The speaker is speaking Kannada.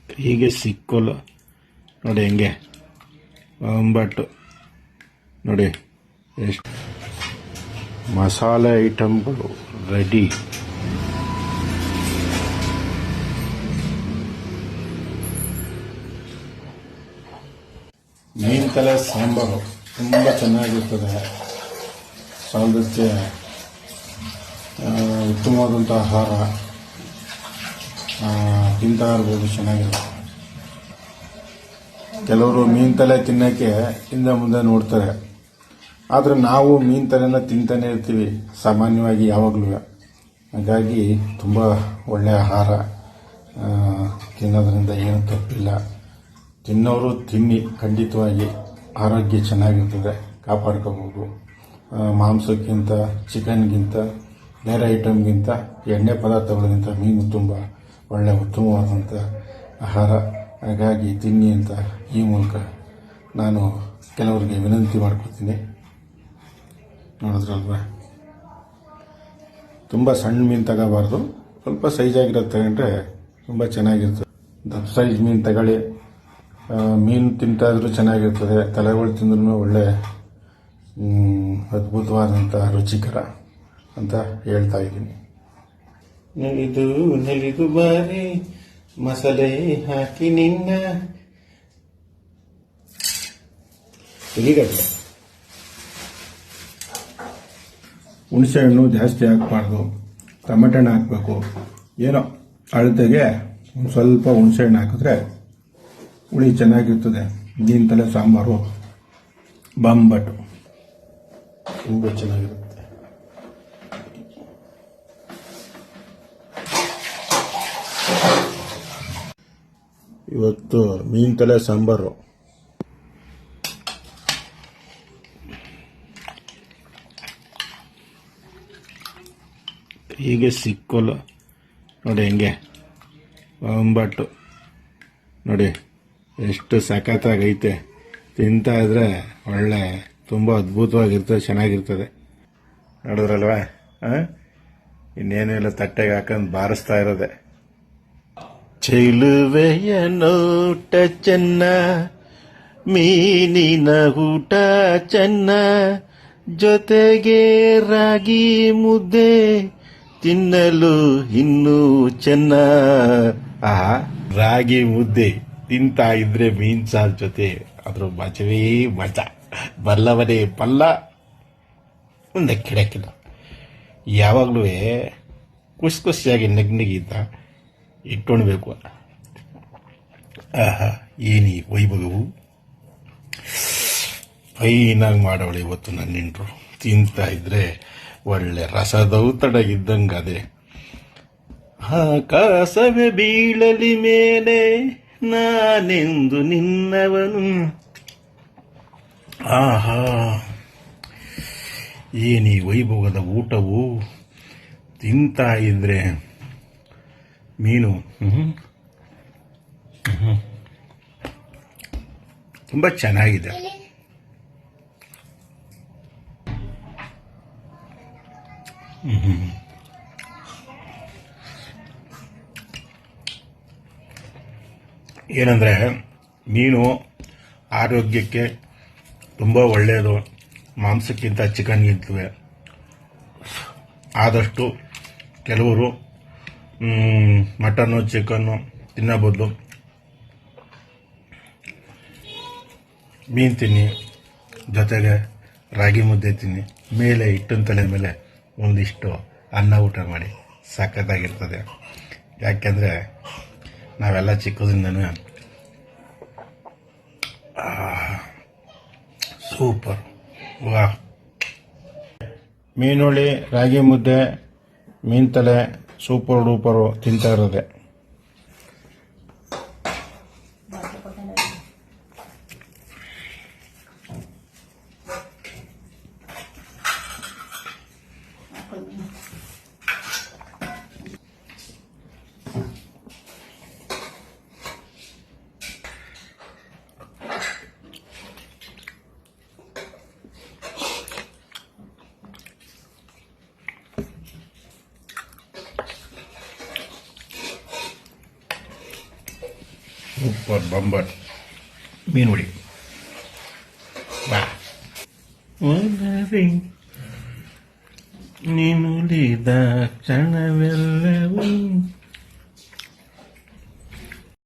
ಹೀಗೆ ಸಿಕ್ಕೋಲ್ಲ ನೋಡಿ, ಹೆಂಗೆ ಒಂಬಟ್ಟು ನೋಡಿ, ಎಷ್ಟು ಮಸಾಲೆ ಐಟಮ್ಗಳು ರೆಡಿ. ಮೀನು ತಲೆ ಸಾಂಬಾರು ತುಂಬ ಚೆನ್ನಾಗಿರ್ತದೆ. ಸಾಲದಕ್ಕೆ ಉತ್ತಮವಾದಂಥ ಆಹಾರ, ತಿಂತಾ ಇರ್ಬೋದು, ಚೆನ್ನಾಗಿರುತ್ತೆ. ಕೆಲವರು ಮೀನು ತಲೆ ತಿನ್ನೋಕ್ಕೆ ಹಿಂದೆ ಮುಂದೆ ನೋಡ್ತಾರೆ, ಆದರೆ ನಾವು ಮೀನು ತಲೆನ ತಿಂತಾನೆ ಇರ್ತೀವಿ ಸಾಮಾನ್ಯವಾಗಿ ಯಾವಾಗಲೂ. ಹಾಗಾಗಿ ತುಂಬ ಒಳ್ಳೆಯ ಆಹಾರ, ತಿನ್ನೋದ್ರಿಂದ ಏನೂ ತಪ್ಪಿಲ್ಲ. ತಿನ್ನೋರು ತಿನ್ನಿ, ಖಂಡಿತವಾಗಿ ಆರೋಗ್ಯ ಚೆನ್ನಾಗಿರ್ತದೆ, ಕಾಪಾಡ್ಕೋಬೋದು. ಮಾಂಸಕ್ಕಿಂತ, ಚಿಕನ್ಗಿಂತ, ಬೇರೆ ಐಟಮ್ಗಿಂತ, ಎಣ್ಣೆ ಪದಾರ್ಥಗಳಿಗಿಂತ ಮೀನು ತುಂಬ ಒಳ್ಳೆಯ ಉತ್ತಮವಾದಂಥ ಆಹಾರ. ಹಾಗಾಗಿ ತಿನ್ನಿ ಅಂತ ಈ ಮೂಲಕ ನಾನು ಕೆಲವರಿಗೆ ವಿನಂತಿ ಮಾಡ್ಕೊತೀನಿ. ನೋಡಿದ್ರಲ್ವ, ತುಂಬ ಸಣ್ಣ ಮೀನು ತಗೋಬಾರ್ದು, ಸ್ವಲ್ಪ ಸೈಜಾಗಿರೋದು ತಗೊಂಡ್ರೆ ತುಂಬ ಚೆನ್ನಾಗಿರ್ತದೆ. ದಪ್ಪ ಸೈಜ್ ಮೀನು ತಗೊಳ್ಳಿ. ಮೀನು ತಿಂತಾದ್ರೂ ಚೆನ್ನಾಗಿರ್ತದೆ, ತಲೆಗಳು ತಿಂದ್ರೂ ಒಳ್ಳೆ ಅದ್ಭುತವಾದಂಥ ರುಚಿಕರ ಅಂತ ಹೇಳ್ತಾ ಇದ್ದೀನಿ. ನಲಿದು ಬಾರಿ ಮಸಾಲೆ ಹಾಕಿ ನಿನ್ನ ತೆಗಿಗಟ್ಟೆ. ಹುಣಸೆ ಹಣ್ಣು ಜಾಸ್ತಿ ಹಾಕಬಾರ್ದು, ಟೊಮೆಟೊ ಹಣ್ಣು ಹಾಕಬೇಕು. ಏನೋ ಅಳತೆಗೆ ಒಂದು ಸ್ವಲ್ಪ ಹುಣಸೆ ಹಣ್ಣು ಹಾಕಿದ್ರೆ ಹುಳಿ ಚೆನ್ನಾಗಿರ್ತದೆ. ಮೀನು ತಲೆ ಸಾಂಬಾರು ಬಂಬಟ್ಟು ತುಂಬ ಚೆನ್ನಾಗಿರುತ್ತೆ. ಇವತ್ತು ಮೀನು ತಲೆ ಸಾಂಬಾರು ಹೀಗೆ ಸಿಕ್ಕೋಲ್ಲ ನೋಡಿ, ಹೆಂಗೆ ಒಂಬಟ್ಟು ನೋಡಿ, ಎಷ್ಟು ಸಖತ್ತಾಗೈತೆ. ತಿಂತಾ ಇದ್ರೆ ಒಳ್ಳೆ ತುಂಬ ಅದ್ಭುತವಾಗಿರ್ತದೆ, ಚೆನ್ನಾಗಿರ್ತದೆ. ನೋಡಿದ್ರಲ್ವಾ, ಇನ್ನೇನು ಇಲ್ಲ, ತಟ್ಟೆಗೆ ಹಾಕೊಂಡು ಬಾರಿಸ್ತಾ ಇರೋದೆ. ಚೆಲುವೆಯ ನೋಟ ಚೆನ್ನ, ಮೀನಿನ ಊಟ ಚೆನ್ನ, ಜೊತೆಗೆ ರಾಗಿ ಮುದ್ದೆ ತಿನ್ನಲು ಇನ್ನೂ ಚೆನ್ನ. ರಾಗಿ ಮುದ್ದೆ ತಿಂತಾ ಇದ್ರೆ ಮೀನ್ ಸಾರ್ ಜೊತೆ ಅದ್ರ ಮಜವೇ ಮಜ. ಬಲ್ಲವನೇ ಪಲ್ಲ ಒಂದೇ ಕಿಡಕಿಲ್ಲ. ಯಾವಾಗಲೂ ಖುಷಿ ಖುಷಿಯಾಗಿ ನಗ್ನಗಿದ್ದ ಇಟ್ಕೊಳ್ಬೇಕು. ಏನಿ ವೈಭವವು ಫೈನಾಗಿ ಮಾಡೋಳು ಇವತ್ತು ನನ್ನ ನೆಂಟರು. ತಿಂತಾ ಇದ್ರೆ ಒಳ್ಳೆ ರಸದೌತಡಗಿದ್ದಂಗೆ. ಅದೇ ಆಕಾಶವೇ ಬೀಳಲಿ ಮೇಲೆ ನಾನೆಂದು ನಿನ್ನವನು. ಆಹಾ, ಏನಿ ವೈಭವದ ಊಟವು. ತಿಂತಾ ಇದ್ರೆ ಮೀನು ತುಂಬ ಚೆನ್ನಾಗಿದೆ. ಏನಂದರೆ ಮೀನು ಆರೋಗ್ಯಕ್ಕೆ ತುಂಬ ಒಳ್ಳೆಯದು, ಮಾಂಸಕ್ಕಿಂತ ಚಿಕನ್ಗಿಂತಲೂ. ಆದಷ್ಟು ಕೆಲವರು ಮಟನ್ನು ಚಿಕನ್ನು ತಿನ್ನೋ ಬದಲು ಮೀನು ತಿನ್ನಿ, ಜೊತೆಗೆ ರಾಗಿ ಮುದ್ದೆ ತಿನ್ನಿ, ಮೇಲೆ ಹಿಟ್ಟಿನ ತಲೆ ಮೇಲೆ ಒಂದಿಷ್ಟು ಅನ್ನ ಊಟ ಮಾಡಿ, ಸಖತ್ತಾಗಿರ್ತದೆ. ಯಾಕೆಂದರೆ ನಾವೆಲ್ಲ ಚಿಕ್ಕದ್ರಿಂದನೂ ಸೂಪರ್. ವಾ, ಮೀನುಳಿ, ರಾಗಿ ಮುದ್ದೆ, ಮೀನು ತಲೆ ಸೂಪರ್ ಡೂಪರು ತಿಂತಾ ಇರೋದೆ. ಸೂಪರ್ ಬಂಬರ್ ಮೀನು ಹುಡಿ ಬಾ ನೀನುಳಿದ ಕ್ಷಣವೆಲ್ಲವೂ